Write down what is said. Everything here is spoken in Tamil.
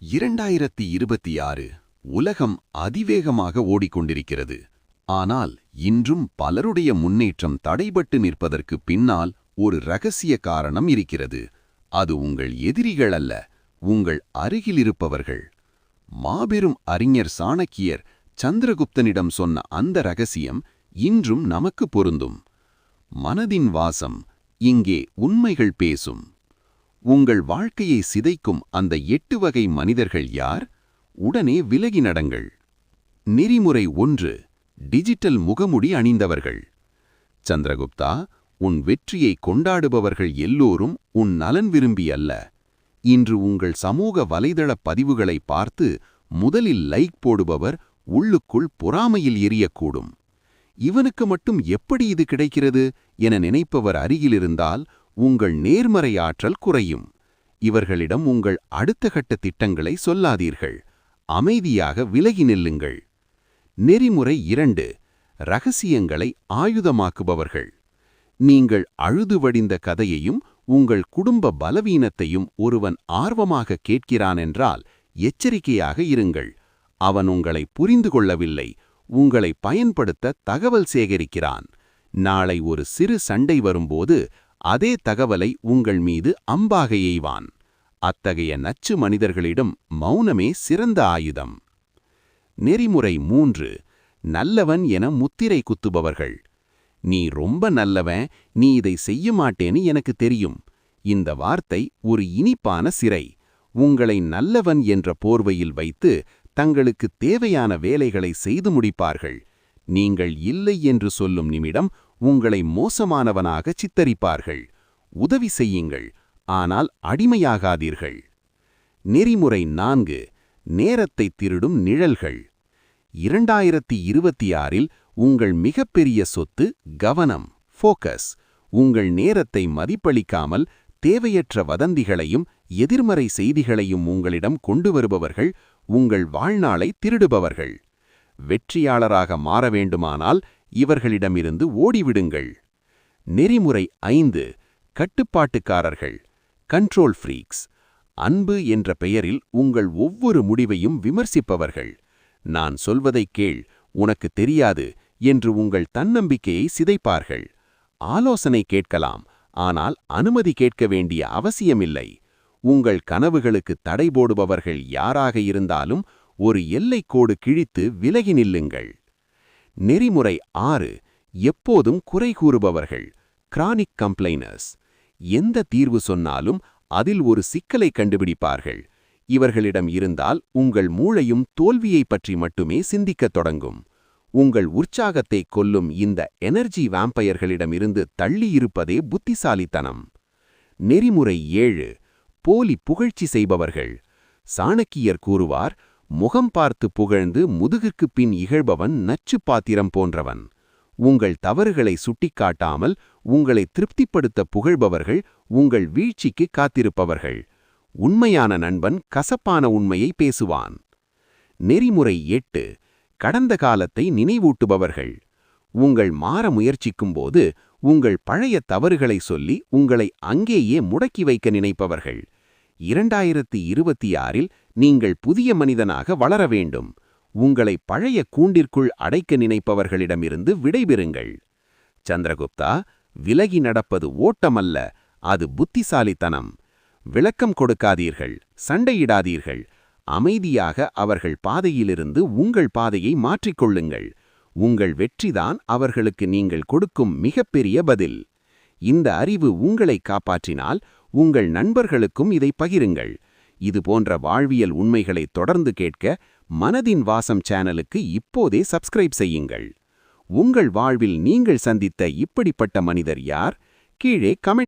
2026 உலகம் அதிவேகமாக ஓடிக்கொண்டிருக்கிறது. ஆனால் இன்றும் பலருடைய முன்னேற்றம் தடைபட்டு நிற்பதற்கு பின்னால் ஒரு இரகசிய காரணம் இருக்கிறது. அது உங்கள் எதிரிகள் அல்ல, உங்கள் அருகிலிருப்பவர்கள். மாபெரும் அறிஞர் சாணக்கியர் சந்திரகுப்தனிடம் சொன்ன அந்த இரகசியம் இன்றும் நமக்கு பொருந்தும். மனதின் வாசம், இங்கே உண்மைகள் பேசும். உங்கள் வாழ்க்கையை சிதைக்கும் அந்த 8 வகை மனிதர்கள் யார்? உடனே விலகி நடங்கள். நெறிமுறை 1. டிஜிட்டல் முகமுடி அணிந்தவர்கள். சந்திரகுப்தா, உன் வெற்றியை கொண்டாடுபவர்கள் எல்லோரும் உன் நலன் விரும்பி அல்ல. இன்று உங்கள் சமூக வலைதள பதிவுகளை பார்த்து முதலில் லைக் போடுபவர் உள்ளுக்குள் பொறாமையில் எரியக்கூடும். இவனுக்கு மட்டும் எப்படி இது கிடைக்கிறது என நினைப்பவர் அருகிலிருந்தால் உங்கள் நேர்மறை ஆற்றல் குறையும். இவர்களிடம் உங்கள் அடுத்த கட்ட திட்டங்களை சொல்லாதீர்கள். அமைதியாக விலகி நில்லுங்கள். நெறிமுறை 2. இரகசியங்களை ஆயுதமாக்குபவர்கள். நீங்கள் அழுது வடிந்த கதையையும் உங்கள் குடும்ப பலவீனத்தையும் ஒருவன் ஆர்வமாக கேட்கிறான் என்றால் எச்சரிக்கையாக இருங்கள். அவன் உங்களை புரிந்து கொள்ளவில்லை, உங்களை பயன்படுத்த தகவல் சேகரிக்கிறான். நாளை ஒரு சிறு சண்டை வரும்போது அதே தகவலை உங்கள் மீது அம்பாக எய்வான். அத்தகைய நச்சு மனிதர்களிடம் மௌனமே சிறந்த ஆயுதம். நெறிமுறை 3. நல்லவன் என முத்திரை குத்துபவர்கள். நீ ரொம்ப நல்லவன், நீ இதை செய்ய மாட்டேன்னு எனக்கு தெரியும். இந்த வார்த்தை ஒரு இனிப்பான சிறை. உங்களை நல்லவன் என்ற போர்வையில் வைத்து தங்களுக்கு தேவையான வேலைகளை செய்து முடிப்பார்கள். நீங்கள் இல்லை என்று சொல்லும் நிமிடம் உங்களை மோசமானவனாக சித்தரிப்பார்கள். உதவி செய்யுங்கள், ஆனால் அடிமையாகாதீர்கள். நெறிமுறை 4. நேரத்தை திருடும் நிழல்கள். 2026 உங்கள் மிகப்பெரிய சொத்து கவனம், ஃபோக்கஸ். உங்கள் நேரத்தை மதிப்பளிக்காமல் தேவையற்ற வதந்திகளையும் எதிர்மறை செய்திகளையும் உங்களிடம் கொண்டு வருபவர்கள் உங்கள் வாழ்நாளை திருடுபவர்கள். வெற்றியாளராக மாற வேண்டுமானால் இவர்களிடமிருந்து ஓடிவிடுங்கள். நெறிமுறை 5. கட்டுப்பாட்டுக்காரர்கள், கண்ட்ரோல் ஃப்ரீக்ஸ். அன்பு என்ற பெயரில் உங்கள் ஒவ்வொரு முடிவையும் விமர்சிப்பவர்கள். நான் சொல்வதைக் கேள், உனக்கு தெரியாது என்று உங்கள் தன்னம்பிக்கையை சிதைப்பார்கள். ஆலோசனை கேட்கலாம், ஆனால் அனுமதி கேட்க வேண்டிய அவசியமில்லை. உங்கள் கனவுகளுக்கு தடை போடுபவர்கள் யாராக இருந்தாலும் ஒரு எல்லைக்கோடு கிழித்து விலகி நில்லுங்கள். நெறிமுறை 6. எப்போதும் குறை கூறுபவர்கள், கிரானிக் கம்ப்ளைனர்ஸ். எந்த தீர்வு சொன்னாலும் அதில் ஒரு சிக்கலை கண்டுபிடிப்பார்கள். இவர்களிடம் இருந்தால் உங்கள் மூளையும் தோல்வியை பற்றி மட்டுமே சிந்திக்கத் தொடங்கும். உங்கள் உற்சாகத்தை கொல்லும் இந்த எனர்ஜி வாம்பயர்களிடமிருந்து தள்ளியிருப்பதே புத்திசாலித்தனம். நெறிமுறை 7. போலி புகழ்ச்சி செய்பவர்கள். சாணக்கியர் கூறுவார், முகம் பார்த்து புகழ்ந்து முதுகுக்குப் பின் இகழ்பவன் நச்சு பாத்திரம் போன்றவன். உங்கள் தவறுகளை சுட்டிக்காட்டாமல் உங்களை திருப்திப்படுத்த புகழ்பவர்கள் உங்கள் வீழ்ச்சிக்கு காத்திருப்பவர்கள். உண்மையான நண்பன் கசப்பான உண்மையை பேசுவான். நெறிமுறை 8. கடந்த காலத்தை நினைவூட்டுபவர்கள். உங்கள் மாற முயற்சிக்கும்போது உங்கள் பழைய தவறுகளை சொல்லி உங்களை அங்கேயே முடக்கி வைக்க நினைப்பவர்கள். 2026 நீங்கள் புதிய மனிதனாக வளர வேண்டும். உங்களை பழைய கூண்டிற்குள் அடைக்க நினைப்பவர்களிடமிருந்து விடைபெறுங்கள். சந்திரகுப்தா, விலகி நடப்பது ஓட்டமல்ல, அது புத்திசாலித்தனம். விளக்கம் கொடுக்காதீர்கள், சண்டையிடாதீர்கள். அமைதியாக அவர்கள் பாதையிலிருந்து உங்கள் பாதையை மாற்றிக்கொள்ளுங்கள். உங்கள் வெற்றிதான் அவர்களுக்கு நீங்கள் கொடுக்கும் மிகப்பெரிய பதில். இந்த அறிவு உங்களை காப்பாற்றினால் உங்கள் நண்பர்களுக்கும் இதை பகிருங்கள். இது போன்ற வாழ்வியல் உண்மைகளை தொடர்ந்து கேட்க மனதின் வாசம் சேனலுக்கு இப்போதே சப்ஸ்கிரைப் செய்யுங்கள். உங்கள் வாழ்வில் நீங்கள் சந்தித்த இப்படிப்பட்ட மனிதர் யார்? கீழே கமெண்ட்